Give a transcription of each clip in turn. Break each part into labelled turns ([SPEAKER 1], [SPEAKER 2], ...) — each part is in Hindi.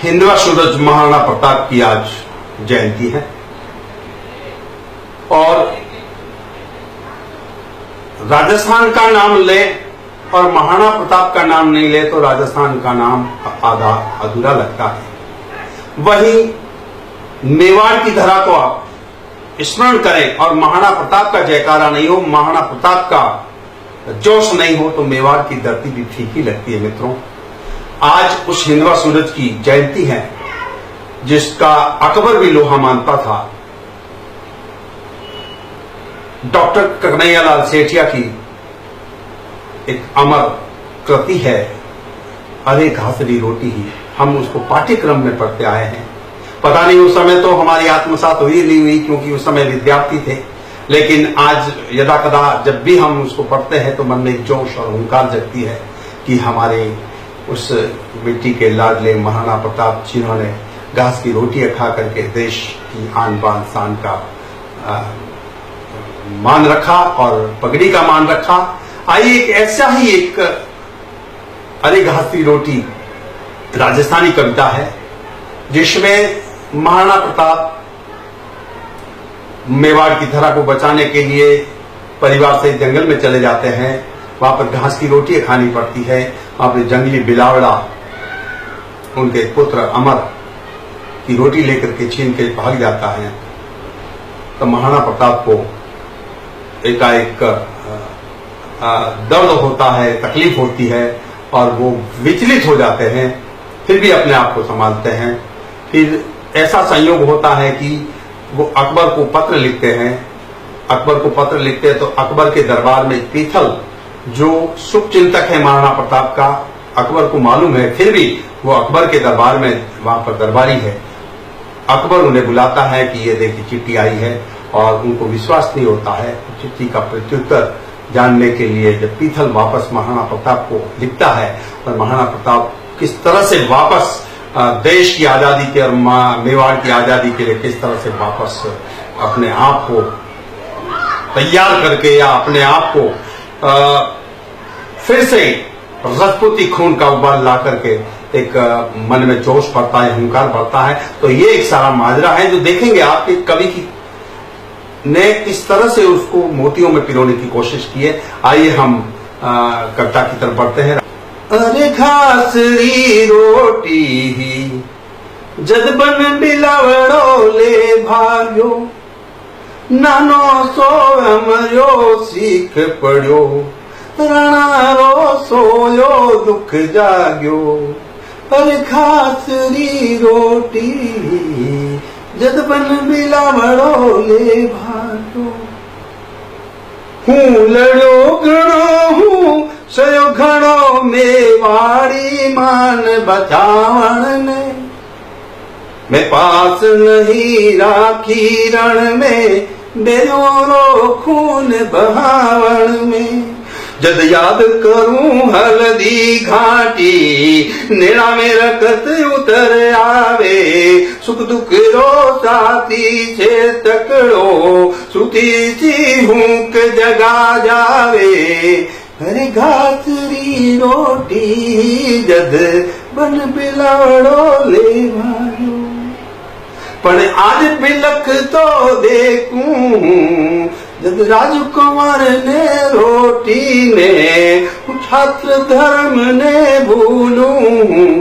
[SPEAKER 1] हिंदवा सूरज महाराणा प्रताप की आज जयंती है और राजस्थान का नाम ले और महाराणा प्रताप का नाम नहीं ले तो राजस्थान का नाम आधा अधूरा लगता है। वहीं मेवाड़ की धरा को आप स्मरण करें और महाराणा प्रताप का जयकारा नहीं हो, महाराणा प्रताप का जोश नहीं हो तो मेवाड़ की धरती भी फीकी लगती है। मित्रों, आज उस हिंदवा सूरज की जयंती है जिसका अकबर भी लोहा मानता था। डॉक्टर कन्हैयालाल सेठिया की एक अमर कृति है अरे घासरी रोटी ही, हम उसको पाठ्यक्रम में पढ़ते आए हैं। पता नहीं उस समय तो हमारी आत्मसात हुई नहीं हुई क्योंकि उस समय विद्यार्थी थे, लेकिन आज यदा कदा जब भी हम उसको पढ़ते हैं तो मन में एक जोश और हुंकार जगती है कि हमारे उस मिट्टी के लाडले महाराणा प्रताप जिन्होंने घास की रोटियां खा करके देश की आन बान शान का मान रखा और पगड़ी का मान रखा। आइए एक ऐसा ही एक अरे घास की रोटी राजस्थानी कविता है जिसमें महाराणा प्रताप मेवाड़ की धरा को बचाने के लिए परिवार से जंगल में चले जाते हैं। वहां पर घास की रोटियां खानी पड़ती है। वहां पर जंगली बिलावड़ा उनके पुत्र अमर की रोटी लेकर के छीन के भाग जाता है। तो महाराणा प्रताप को एकाएक दर्द होता है, तकलीफ होती है और वो विचलित हो जाते हैं, फिर भी अपने आप को संभालते हैं। फिर ऐसा संयोग होता है कि वो अकबर को पत्र लिखते हैं। अकबर को पत्र लिखते हैं तो अकबर के दरबार में पीथल जो शुभ चिंतक है महाराणा प्रताप का, अकबर को मालूम है, फिर भी वो अकबर के दरबार में वहां पर दरबारी है। अकबर उन्हें बुलाता है कि ये देखिए चिट्ठी आई है और उनको विश्वास नहीं होता है। चिट्ठी का प्रत्युत्तर जानने के लिए जब पीथल वापस महाराणा प्रताप को लिखता है और महाराणा प्रताप किस तरह से वापस देश की आजादी के और मेवाड़ की आजादी के लिए किस तरह से वापस अपने आप को तैयार करके या अपने आप को फिर से राजपूती खून का उबाल ला करके एक मन में जोश पड़ता है, हुंकार पड़ता है। तो ये एक सारा माजरा है जो देखेंगे आपके कवि की ने किस तरह से उसको मोतियों में पिरोने की कोशिश की है। आइए हम कविता की तरफ बढ़ते हैं। अरे घासरी रोटी ही जद बन बिलावड़ो ले भाग्यो, नानो सो हमरो सीख पड़ो, राणा सोयो दुख जाग्यो। अरे घासरी रोटी जद बन बिलावड़ो ले भाग्यो, हूँ लड़ो घणो हूँ सयो घणो मेवाड़ी मान बचावण ने, मैं पास नहीं राखी रण में बेरोरो खून बहावण में। जद याद करूं हल्दी घाटी नेड़ा में रखत उतर आवे, सुख दुख रो साथी छे तकड़ो सुती सी हूक जगा जावे। अरे घासरी रोटी जद बन बिलावड़ो ले भायो, पण आज बिलख तो देखूं जब राजकुमार ने रोटी ने छात्र धर्म ने भूलूं,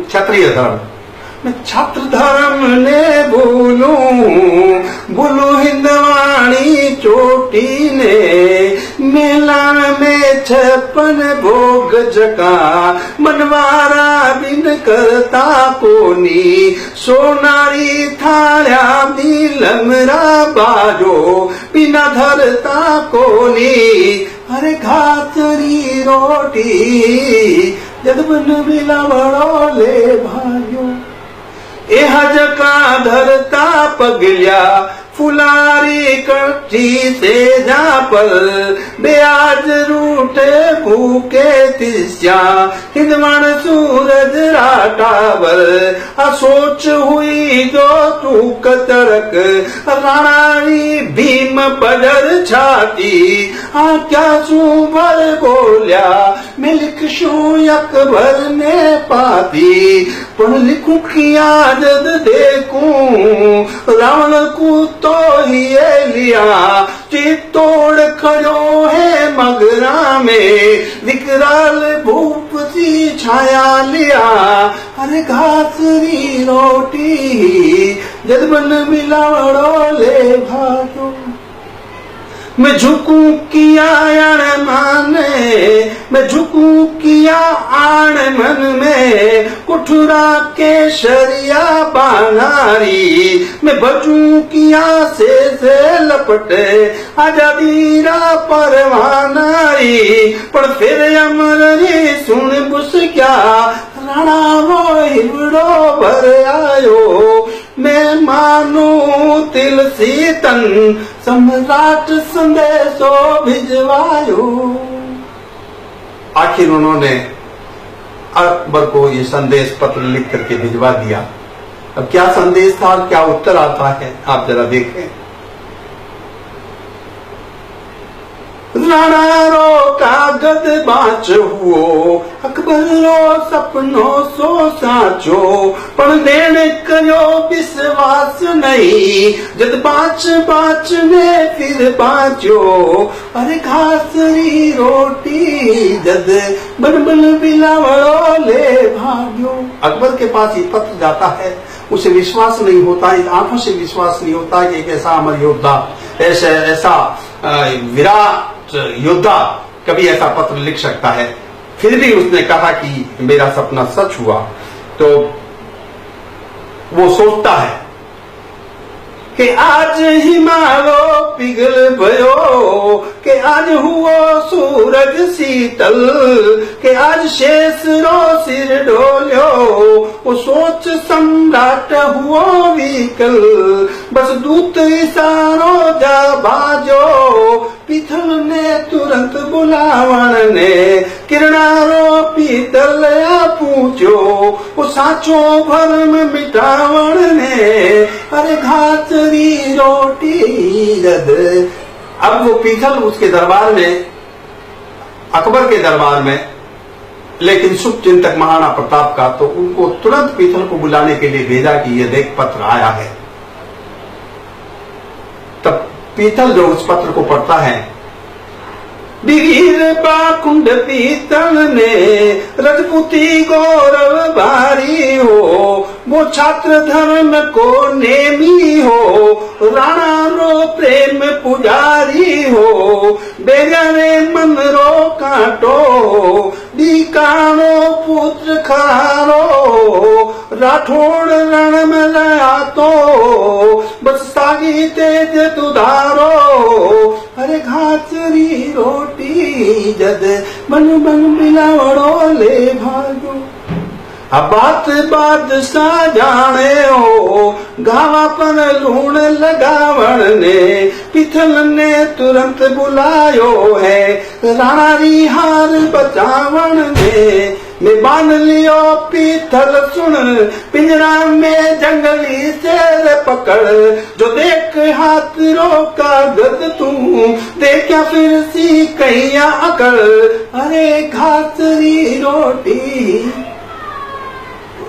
[SPEAKER 1] क्षत्रिय धर्म मैं छात्र धर्म ने भूलूं हिंदवाणी चोटी ने, मेला में 56 भोग जका मनवारा बिन करता कोनी, सोनारी थाळ्या नीलमरा बाजो बिना धरता कोनी। अरे घासरी रोटी जद बन बिलावड़ो ले भाग्यो, एह जका धरता पगल्या फुलारी कट्ठी से जा पर ब्याज रूठे भूखे तिस्या हिंदवाण सूरज रा टावर, सोच हुई जो तू कतरक, राणारी भीम बजर छाती, क्या सुभर बोलिया मैं लिखशू अकबर ने पाती, पढ़ लिखूं की आदत देखूं रावण को तो ये लिया, चित्तौड़ खड़ो है मगरा में, विकराल भूप सी छाया लिया, अरे घासरी रोटी जद बन मिलावड़ो ले भाजो, मैं झुकूं किया आण माने, मैं झुकूं किया आण मन में, कुठुरा के शरिया बानारी, मैं बचूं किया से लपटे आजादीरा परवानारी, पर फिर अमर रे सुन बुस क्या, राणा वो हिवड़ो भर आयो, मैं मानू तिल सीतन सम्राट संदेशो भिजवायो। आखिर उन्होंने अकबर को ये संदेश पत्र लिख करके भिजवा दिया। अब क्या संदेश था और क्या उत्तर आता है आप जरा देखें। राणा रो कागज बाच हुओ, अकबर रो सपनो सो साचो, पण देण कयो विश्वास नहीं, जद बाच ने फिर बाचो, अरे घासरी रोटी जद बन बिलावड़ो ले भाग्यो। अकबर के पास ये पत्र जाता है, उसे विश्वास नहीं होता, आंखों से विश्वास नहीं होता कि एक ऐसा अमर योद्धा, ऐसा विराट योद्धा कभी ऐसा पत्र लिख सकता है। फिर भी उसने कहा कि मेरा सपना सच हुआ। तो वो सोचता है कि आज हिमालो पिघल भयो, कि आज हुआ सूरज शीतल, कि आज शेष रो सिर डोल्यो, वो सोच सम्राट हुआ विकल, बस दूत इशारो जा बाजो, पीतल ने तुरंत बुलावण ने, किरणारो पीतल पूछो, वो साचो भरम मिटावण ने, अरे घासरी रोटी जद। अब वो पीतल उसके दरबार में, अकबर के दरबार में, लेकिन शुभ चिंतक महाराणा प्रताप का, तो उनको तुरंत पीतल को बुलाने के लिए भेजा कि ये देख पत्र आया है। तब पीतल जो उस पत्र को पढ़ता है, दिवीर बाकुंड पीतल ने रजपूती गौरव भारी हो, वो छात्र धर्म को नेमी हो, राणा रो प्रेम पुजारी हो, बेगरे मन रो काटो, दीकानो पुत्र खरारो, राठौड़ रण में लया तो, बस सागी तेज दुधारो, अरे घासरी रोटी जद बन बिलावड़ो ले भागो। अब बात बादशाह जाने हो, गावा पर लूण लगावण ने, पीतल ने तुरंत बुलायो है, राणा री हार बचावण ने, मैं बांध लियो पीतल सुन, पिंजरा में जंगली शेर पकड़, जो देख हाथ रो कागज तू, देखा फिर सी कैया अकड़, अरे घासरी रोटी।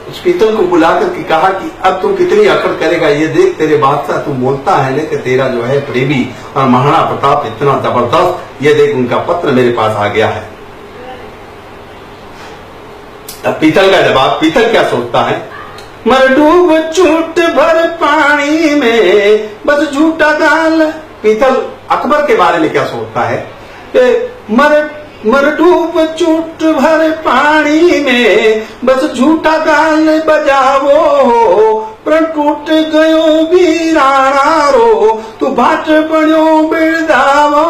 [SPEAKER 1] उस पीतल को बुलाकर के कहा कि अब तू कितनी अकड़ करेगा, ये देख तेरे बादशाह तू बोलता है लेकिन तेरा जो है प्रेमी और महाराणा प्रताप इतना जबरदस्त, ये देख उनका पत्र मेरे पास आ गया है। अब पीतल का जवाब, पीतल क्या सोचता है, मर डूब चूट भर पानी में बस झूठा गाल। पीतल अकबर के बारे में क्या सोचता है, मर डूब चूट भर पानी में बस झूठा गाल बजावो, प्रण टूट गयो भी राणा रो, तू बाट बण्यो बिरदावो,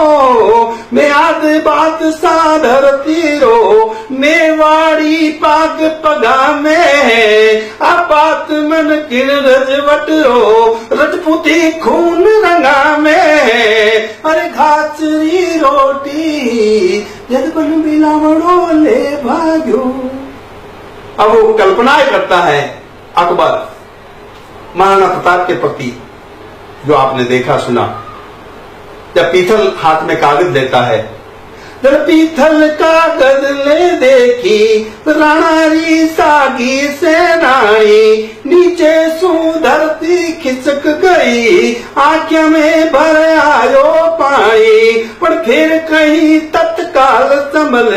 [SPEAKER 1] मैं आद बात सा धरती रो, मेवाड़ी पाग पगा में, आपात मन किर रजवट रो, रजपूती खून रंगा में, अरे घासरी रोटी जद बन बिलावड़ो ले भाग्यो। अब वो कल्पनाएं करता है अकबर महाराणा प्रताप के प्रति, जो आपने देखा सुना। जब पीथल हाथ में कागज लेता है, जब पीथल कागज ले देखी राणा री सागी सेनाई, नीचे सू धरती खिसक गई, आंखें में भर आयो पाई, पर फिर कहीं तत्काल संभल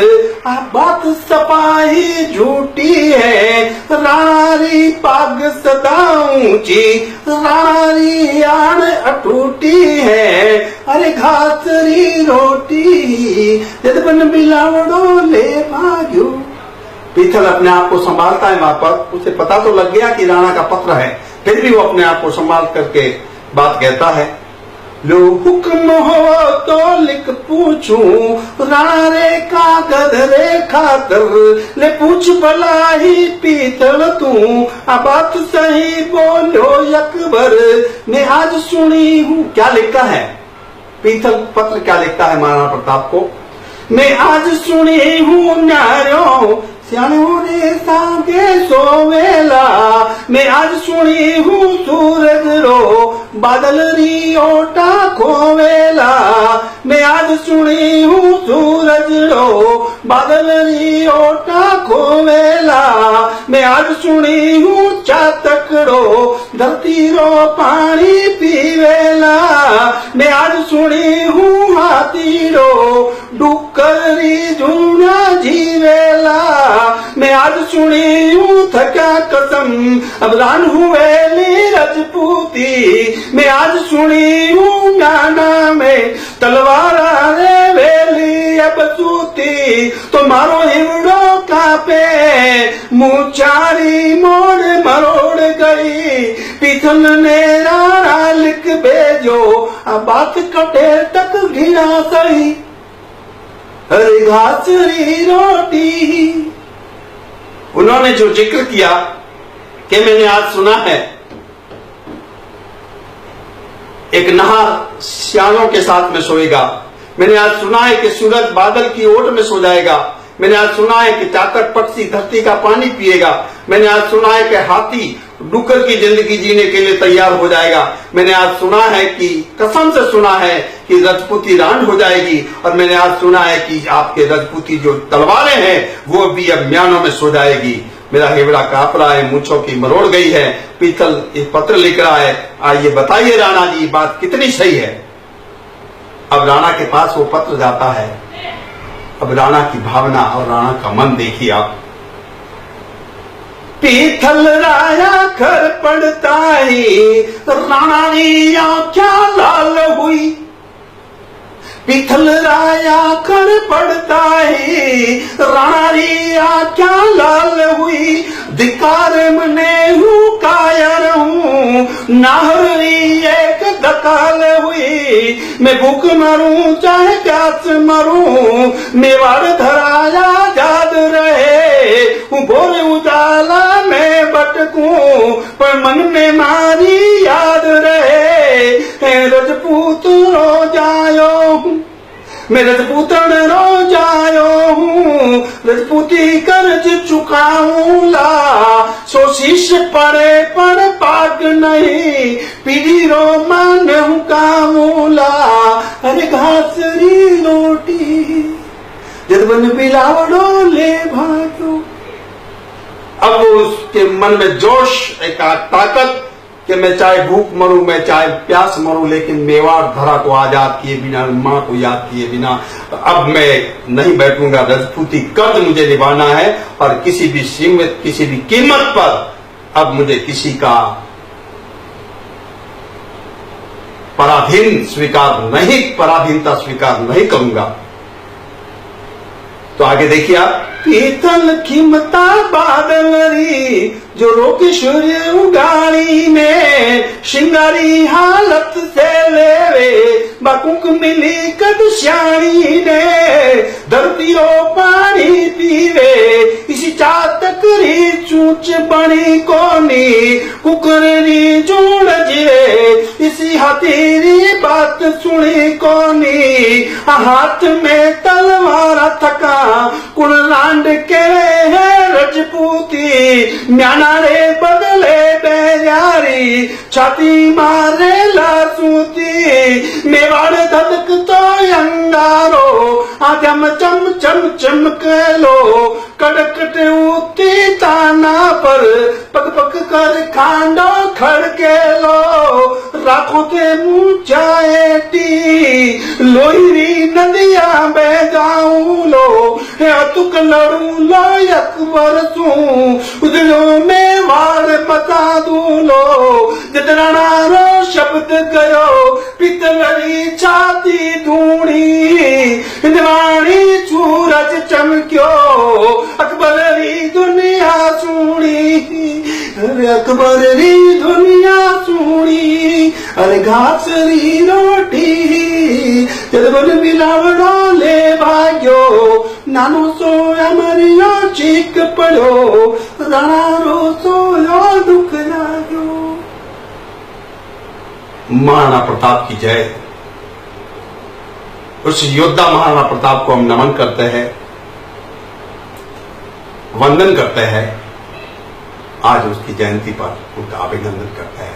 [SPEAKER 1] आ बात सपाही झूठी है, राणा री पाग सदा ऊंची, राणा री आड़ अटूटी है, अरे घास री रोटी जद बन बिलावड़ो ले भाग्यो। पीथल अपने आप को संभालता है वहां पर, उसे पता तो लग गया कि राणा का पत्र है, फिर भी वो अपने आप को संभाल करके बात कहता है, लो हुक्म हो तो लिख पूछूं, राणा रे कागज रे खातर, ले पूछ भला ही पीथल तू, आ बात सही बोलो अकबर, मैं आज सुनी हूं। क्या लिखता है पीथल? पत्र क्या लिखता है महाराणा प्रताप को? मैं आज सुनी हूं न्यारो सियाणो रे सागे सोवेला, मैं आज सुनी हूं सूरज रो बादल री ओटा खोवेला, मैं आज सुनी हूं सूरज रो बादल री ओटा खोवेला, मैं आज सुनी हूं चातक रो धरती रो पानी पीवेला, मैं आज सुनी हूं हाथी रो डुक्करी झूना जीवेला, मैं आज सुनी हूं थका कसम अब रान हुए रजपूती, मैं आज सुनी हूं गाना में तलवारा रे वेली अब सूती, तो मारो हिवड़ो कापे मुचारी मोड़ मरोड़ गई, पीथल ने राणा लिख भेजो अब बात कटे तक घिरा सही, हरी घास री रोटी। उन्होंने जो जिक्र किया कि मैंने आज सुना है एक नहर सियालों के साथ में सोएगा, मैंने आज सुना है कि सूरज बादल की ओट में सो जाएगा, मैंने आज सुना है कि चातक पक्षी धरती का पानी पिएगा, मैंने आज सुना है कि हाथी डुक्कर की जिंदगी जीने के लिए तैयार हो जाएगा, मैंने आज सुना है कि कसम से सुना है कि रजपूती रांड हो जाएगी, और मैंने आज सुना है कि आपके रजपूती जो तलवारें हैं वो भी अब म्यानों में सो जाएगी। मेरा हिवड़ा कांप रहा है, मूंछों की मरोड़ गई है। पीथल एक पत्र लिख रहा है, आइए बताइए राणा जी बात कितनी सही है। अब राणा के पास वो पत्र जाता है, अब राणा की भावना और राणा का मन देखिए आप। पीथल राया घर पड़ता ही राणा री आंखें लाल हुई, पीथल राया घर पड़ता ही राणा री आंखें लाल हुई, धिकार मने हूँ कायर हूँ नाहरी एक दकाल हुई, मैं भूख मरूं चाहे प्यास मरूं, मेवाड़ धराया याद रहे, भोर उजाला में भटकूं पर मन में मारी याद रहे, रजपूत रो जायो मैं रजपूतन रो जायो हूँ, रजपूती कर्ज चुकाऊंला, सो शीश पड़े पर पाग नहीं, पीढ़ी रो मान हुकाऊंला, अरे घास री रोटी जद बन बिलावड़ो ले भागो। अब उसके मन में जोश, एक ताकत कि मैं चाहे भूख मरूं, मैं चाहे प्यास मरूं, लेकिन मेवाड़ धरा को आजाद किए बिना, मां को याद किए बिना अब मैं नहीं बैठूंगा। रजपूती कर्ज मुझे निभाना है और किसी भी सीमित, किसी भी कीमत पर अब मुझे किसी का पराधीनता स्वीकार नहीं करूंगा। तो आगे देखिए आप, पीतल खिमता बादल री जो रोके सूर्य उगाड़ी में, श्रृंगारी हालत से लेवे बकुक मिली कद श्याणी ने, धरतीओ पानी पीवे इसी चातक री चूच बनी कोनी, कुकरी जोड़ जिवे इसी हथेरी बात सुनी कोनी, हाथ में तलवार थका कुण लांड के है रजपूती, म्याना रे बदले बेजारी छाती मारे लासूती मेवाड़ धधक तो अंगारो आजम चम चम चमकलो कड़कट उती ताना पर पक पक कर खांडो खड़के लो राखों ते मुंचाएटी लोहरी नदिया बहगाऊं लो तुक लड़ू लो अकबर तू उदलों में वार बता दूं लो जितना रो शब्द गयो पितलरी छाती धूणी इंद्राणी सूरज चमक्यो अकबरी दुनिया सुनी अरे अकबरी दुनिया सुनी अरे घास री रोटी जब बन मिलावड़ो ले भाग्यो नानो सो अमरियो चीक पड़ो राणा रो सोयो दुख लागो। महाराणा प्रताप की जय। उस योद्धा महाराणा प्रताप को हम नमन करते हैं, वंदन करते हैं, आज उसकी जयंती पर उनका अभिनंदन करते हैं।